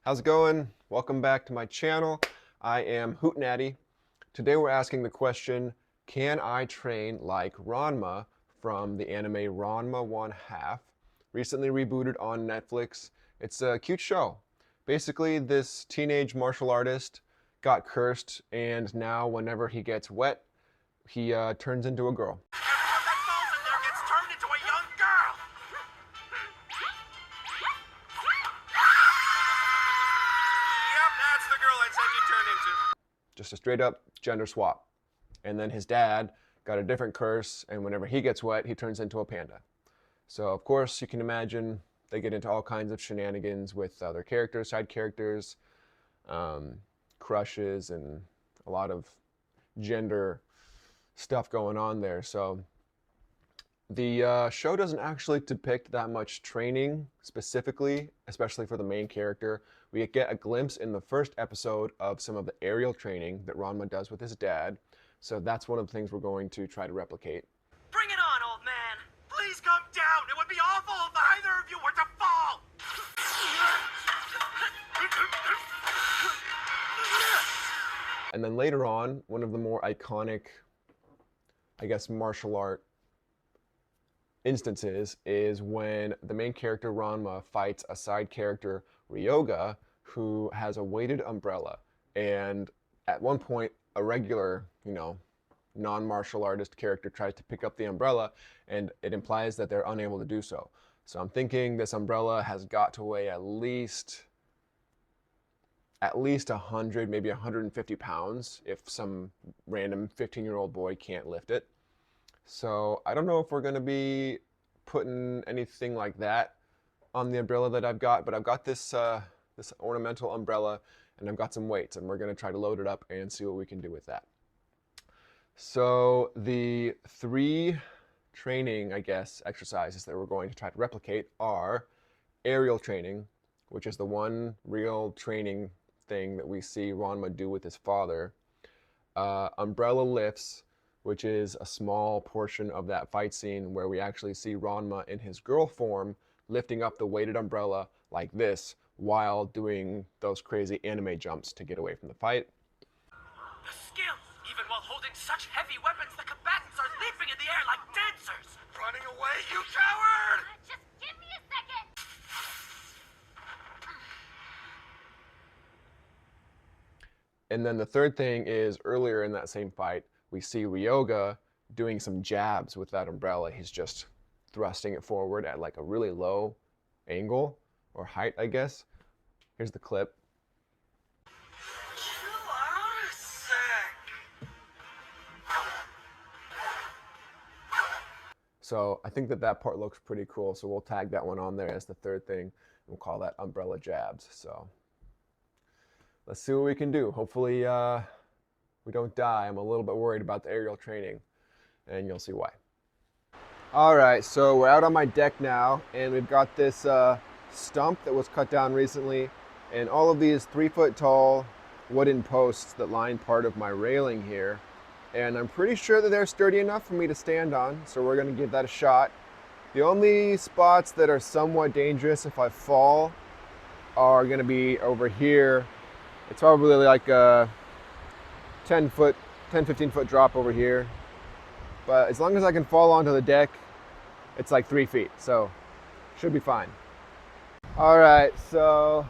How's it going? Welcome back to my channel. I am Hootenanny. Today we're asking the question, can I train like Ranma from the anime Ranma 1/2? Recently rebooted on Netflix. It's a cute show. Basically, this teenage martial artist got cursed, and now whenever he gets wet, he turns into a girl. Everyone that falls in there gets turned into a young girl! Yep, that's the girl I said you turned into. Just a straight up gender swap. And then his dad got a different curse, and whenever he gets wet, he turns into a panda. So of course you can imagine they get into all kinds of shenanigans with other characters, side characters, crushes, and a lot of gender stuff going on there. So the show doesn't actually depict that much training specifically, especially for the main character. We get a glimpse in the first episode of some of the aerial training that Ranma does with his dad. So that's one of the things we're going to try to replicate. Bring it on, old man! Please come down! It would be awful if either of you were to fall! And then later on, one of the more iconic, I guess, martial art instances is when the main character Ranma fights a side character, Ryoga, who has a weighted umbrella. And at one point, a regular, non-martial artist character tries to pick up the umbrella, and it implies that they're unable to do so. So I'm thinking this umbrella has got to weigh at least 100, maybe 150 pounds if some random 15-year-old boy can't lift it. So I don't know if we're going to be putting anything like that on the umbrella that I've got, but I've got this this ornamental umbrella, and I've got some weights, and we're going to try to load it up and see what we can do with that. So the three training, I guess, exercises that we're going to try to replicate are aerial training, which is the one real training thing that we see Ranma do with his father. Umbrella lifts, which is a small portion of that fight scene where we actually see Ranma in his girl form lifting up the weighted umbrella like this while doing those crazy anime jumps to get away from the fight. The skills! Even while holding such heavy weapons, the combatants are leaping in the air like dancers! Running away, you coward! Just give me a second! And then the third thing is earlier in that same fight, we see Ryoga doing some jabs with that umbrella. He's just thrusting it forward at like a really low angle or height, I guess. Here's the clip. You are sick! So I think that part looks pretty cool. So we'll tag that one on there as the third thing. We'll call that umbrella jabs. So let's see what we can do. Hopefully we don't die. I'm a little bit worried about the aerial training, and you'll see why. All right, so we're out on my deck now, and we've got this stump that was cut down recently, and all of these 3-foot tall wooden posts that line part of my railing here. And I'm pretty sure that they're sturdy enough for me to stand on, so we're gonna give that a shot. The only spots that are somewhat dangerous if I fall are gonna be over here. It's probably like a 10, 15 foot drop over here. But as long as I can fall onto the deck, it's like 3 feet, so should be fine. All right, so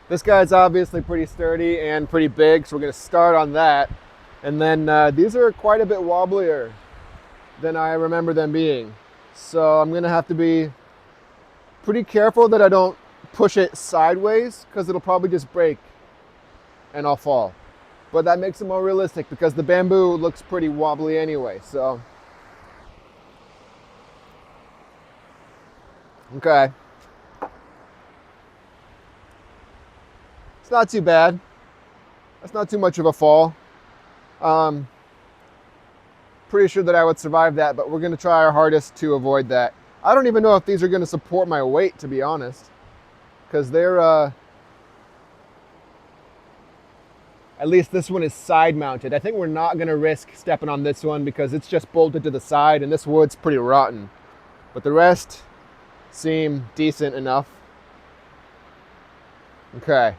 this guy's obviously pretty sturdy and pretty big, so we're gonna start on that. And then these are quite a bit wobblier than I remember them being. So I'm gonna have to be pretty careful that I don't push it sideways, because it'll probably just break and I'll fall. But that makes it more realistic because the bamboo looks pretty wobbly anyway, so. Okay. It's not too bad. That's not too much of a fall. Pretty sure that I would survive that, but we're gonna try our hardest to avoid that. I don't even know if these are gonna support my weight, to be honest, because they're, at least this one is side mounted. I think we're not gonna risk stepping on this one because it's just bolted to the side and this wood's pretty rotten. But the rest seem decent enough. Okay.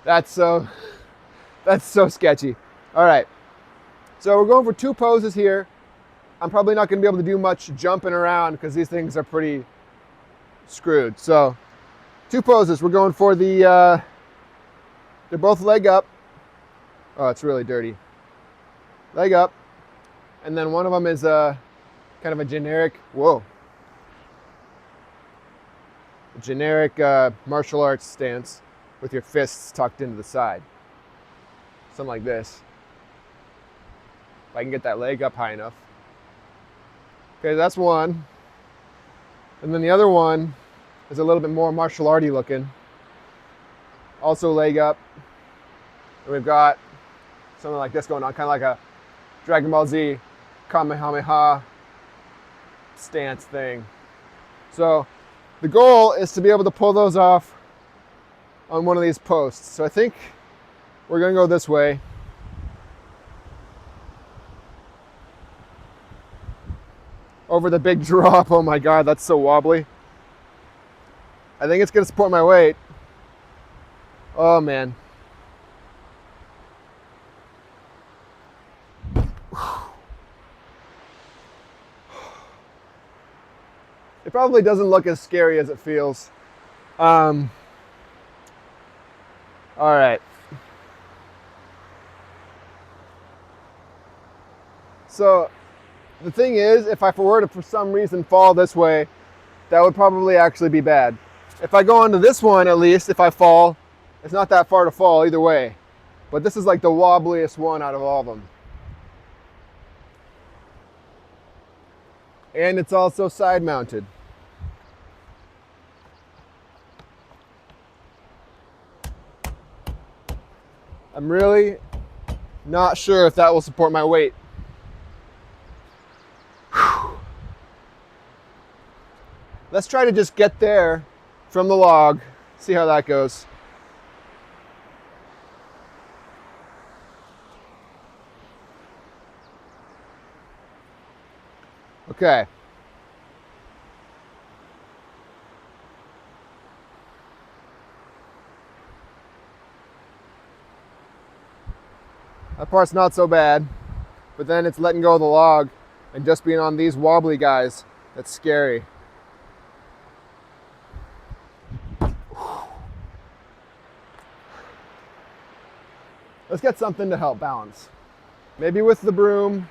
That's so sketchy. All right. So we're going for 2 poses here. I'm probably not going to be able to do much jumping around because these things are pretty screwed. So 2 poses. We're going for the, they're both leg up. Oh, it's really dirty. Leg up. And then one of them is kind of a generic, whoa. A generic martial arts stance with your fists tucked into the side. Something like this. If I can get that leg up high enough. Okay, that's one. And then the other one is a little bit more martial arty looking. Also leg up. And we've got something like this going on, kind of like a Dragon Ball Z Kamehameha stance thing. So the goal is to be able to pull those off on one of these posts. So I think we're going to go this way. Over the big drop. Oh my God, that's so wobbly. I think it's going to support my weight. Oh man. It probably doesn't look as scary as it feels. All right. So the thing is, if I were to for some reason fall this way, that would probably actually be bad. If I go onto this one, at least, if I fall, it's not that far to fall either way. But this is like the wobbliest one out of all of them. And it's also side mounted. I'm really not sure if that will support my weight. Whew. Let's try to just get there from the log, see how that goes. Okay. That part's not so bad, but then it's letting go of the log and just being on these wobbly guys. That's scary. Let's get something to help balance. Maybe with the broom,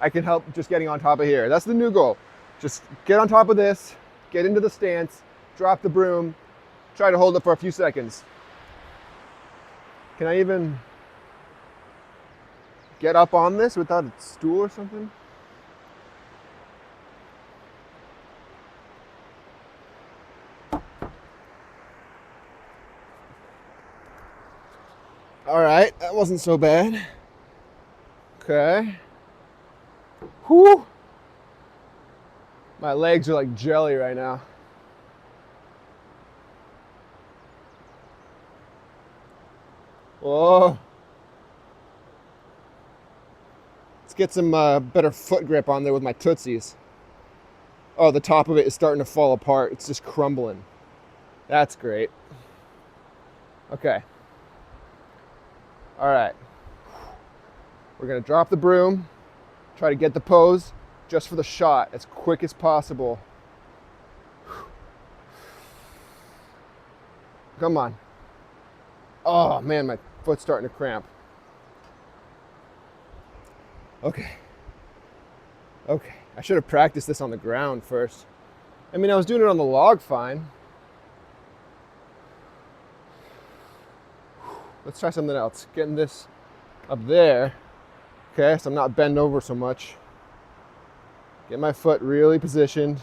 I can help just getting on top of here. That's the new goal. Just get on top of this, get into the stance, drop the broom, try to hold it for a few seconds. Can I even get up on this without a stool or something? All right, that wasn't so bad. Okay. Whew. My legs are like jelly right now. Whoa. Let's get some better foot grip on there with my tootsies. Oh, the top of it is starting to fall apart. It's just crumbling. That's great. Okay. All right. We're gonna drop the broom, try to get the pose just for the shot as quick as possible. Come on. Oh man, my foot's starting to cramp. Okay. Okay. I should have practiced this on the ground first. I mean, I was doing it on the log fine. Let's try something else. Getting this up there. Okay, so I'm not bent over so much. Get my foot really positioned.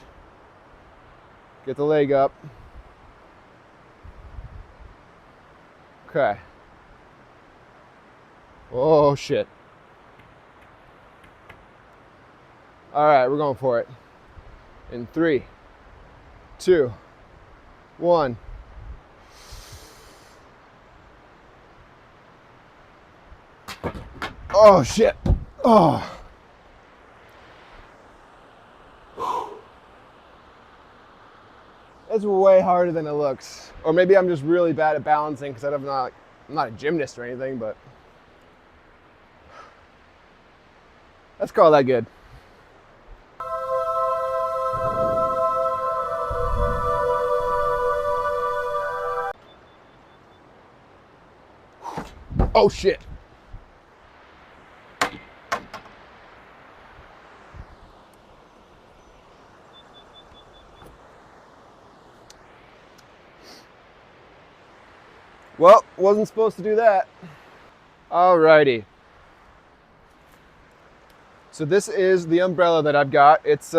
Get the leg up. Okay. Oh shit. All right, we're going for it. In 3, 2, 1. Oh shit. Oh. It's way harder than it looks. Or maybe I'm just really bad at balancing because I'm not a gymnast or anything, but let's call that good. Oh shit. Well, wasn't supposed to do that. Alrighty. So this is the umbrella that I've got. It's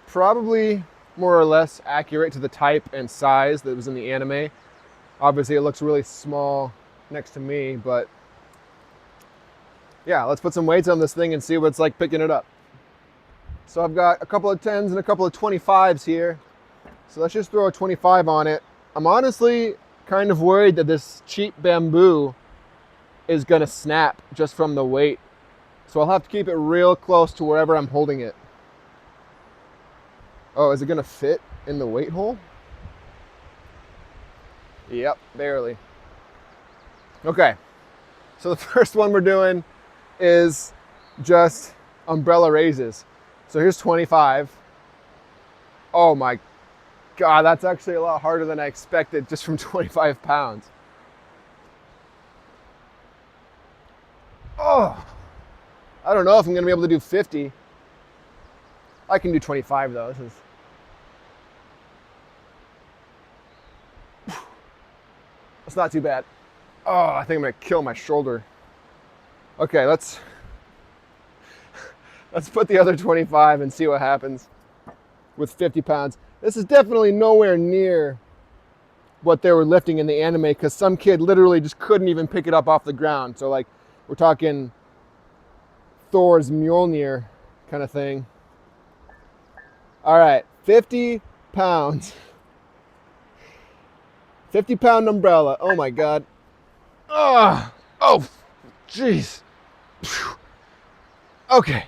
probably more or less accurate to the type and size that was in the anime. Obviously it looks really small next to me, but yeah, let's put some weights on this thing and see what it's like picking it up. So I've got a couple of 10s and a couple of 25s here. So let's just throw a 25 on it. I'm honestly kind of worried that this cheap bamboo is gonna snap just from the weight. So I'll have to keep it real close to wherever I'm holding it. Oh, is it gonna fit in the weight hole? Yep, barely. Okay, so the first one we're doing is just umbrella raises. So here's 25. Oh my God, that's actually a lot harder than I expected just from 25 pounds. Oh, I don't know if I'm gonna be able to do 50. I can do 25 though. That's not too bad. Oh, I think I'm gonna kill my shoulder. Okay, let's put the other 25 and see what happens with 50 pounds. This is definitely nowhere near what they were lifting in the anime because some kid literally just couldn't even pick it up off the ground. So like, we're talking Thor's Mjolnir kind of thing. All right, 50 pounds. 50-pound umbrella. Oh my God. Oh, jeez. Okay,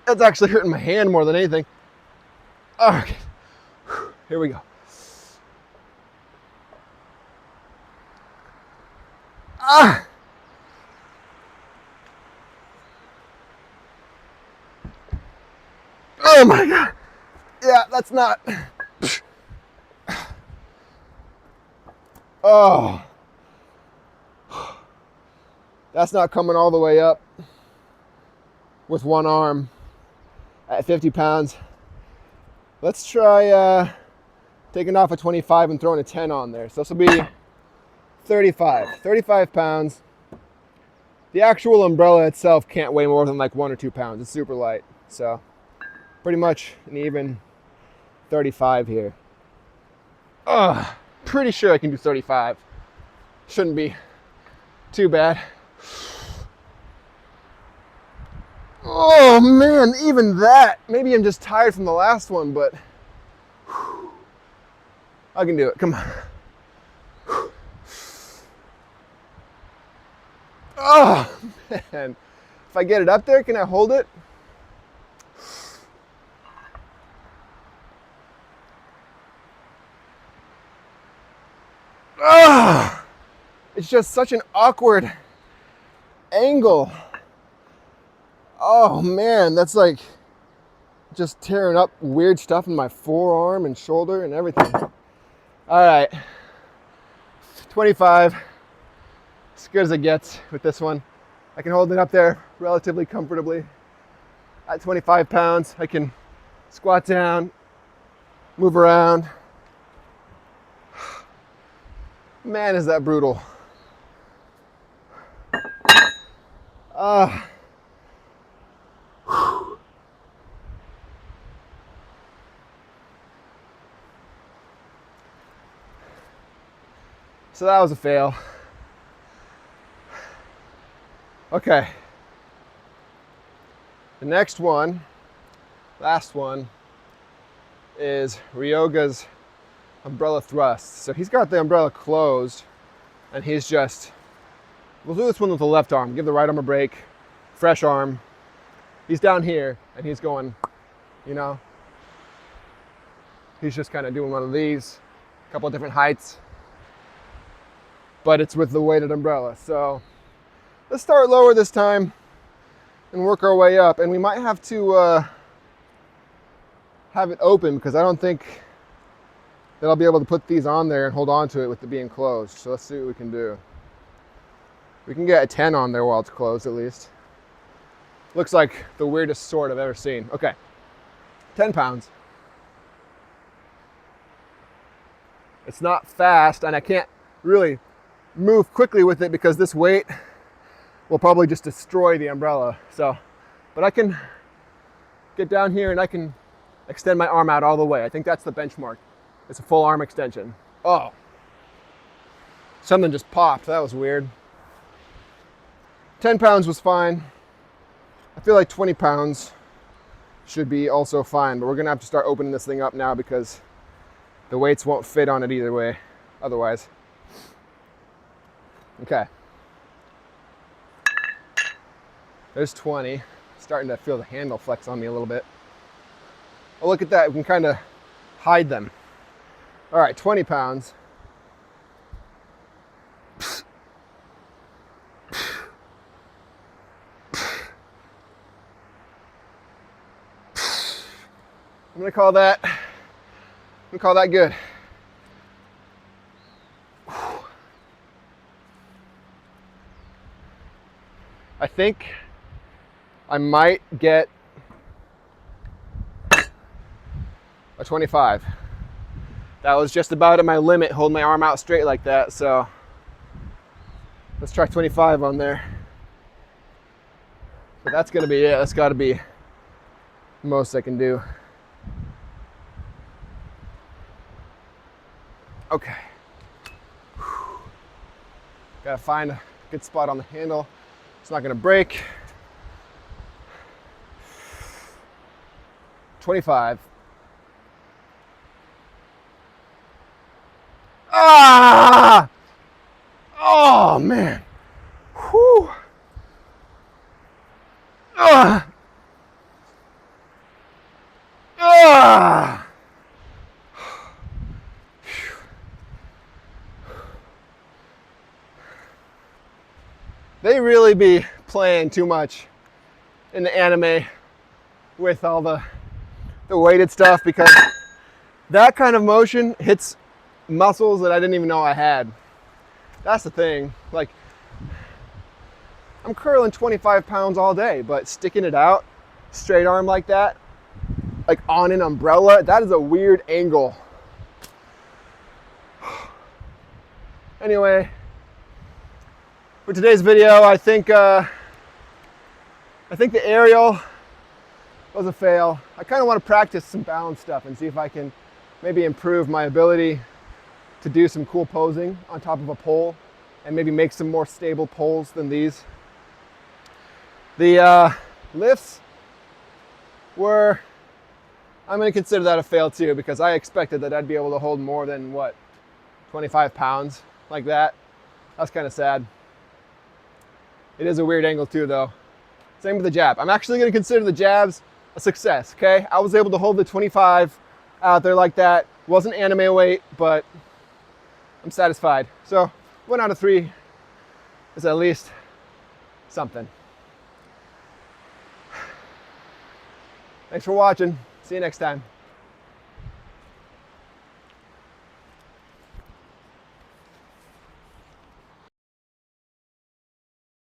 that's actually hurting my hand more than anything. Okay, here we go. Ah! Oh my God. Yeah, that's not. Oh. That's not coming all the way up with one arm at 50 pounds. Let's try taking off a 25 and throwing a 10 on there. So this will be 35 pounds. The actual umbrella itself can't weigh more than like 1 or 2 pounds. It's super light. So pretty much an even 35 here. Pretty sure I can do 35. Shouldn't be too bad. Oh man, even that. Maybe I'm just tired from the last one, but I can do it. Come on. Oh man. If I get it up there, can I hold it? It's just such an awkward angle. Oh man, that's like just tearing up weird stuff in my forearm and shoulder and everything. All right, 25, as good as it gets with this one. I can hold it up there relatively comfortably. At 25 pounds, I can squat down, move around. Man, is that brutal. So that was a fail. Okay. The next one, last one, is Ryoga's umbrella thrust. So he's got the umbrella closed and he's just, we'll do this one with the left arm. Give the right arm a break. fresh arm. He's down here and he's going, you know, he's just kind of doing one of these, a couple of different heights, but it's with the weighted umbrella. So let's start lower this time and work our way up. And we might have to have it open because I don't think that I'll be able to put these on there and hold on to it with it being closed. So let's see what we can do. We can get a 10 on there while it's closed at least. Looks like the weirdest sword I've ever seen. Okay, 10 pounds. It's not fast and I can't really move quickly with it because this weight will probably just destroy the umbrella. So, but I can get down here and I can extend my arm out all the way. I think that's the benchmark. It's a full arm extension. Oh, something just popped. That was weird. 10 pounds was fine. I feel like 20 pounds should be also fine, but we're gonna have to start opening this thing up now because the weights won't fit on it either way, otherwise. Okay. There's 20. Starting to feel the handle flex on me a little bit. Oh, look at that, we can kind of hide them. All right, 20 pounds. I'm gonna call that good. I think I might get a 25. That was just about at my limit, holding my arm out straight like that, so let's try 25 on there. But that's gonna be it. That's gotta be the most I can do. Okay. Gotta find a good spot on the handle. It's not gonna break. 25. Ah! Oh man. Whew. Ah! Ah! They really be playing too much in the anime with all the weighted stuff because that kind of motion hits muscles that I didn't even know I had. That's the thing. Like, I'm curling 25 pounds all day, but sticking it out straight arm like that, like on an umbrella, that is a weird angle. Anyway, for today's video, I think the aerial was a fail. I kind of want to practice some balance stuff and see if I can maybe improve my ability to do some cool posing on top of a pole and maybe make some more stable poles than these. The lifts were, I'm going to consider that a fail too because I expected that I'd be able to hold more than what, 25 pounds like that. That's kind of sad. It is a weird angle too though. Same with the jab. I'm actually going to consider the jabs a success, okay? I was able to hold the 25 out there like that. Wasn't anime weight, but I'm satisfied. So 1 out of 3 is at least something. Thanks for watching. See you next time.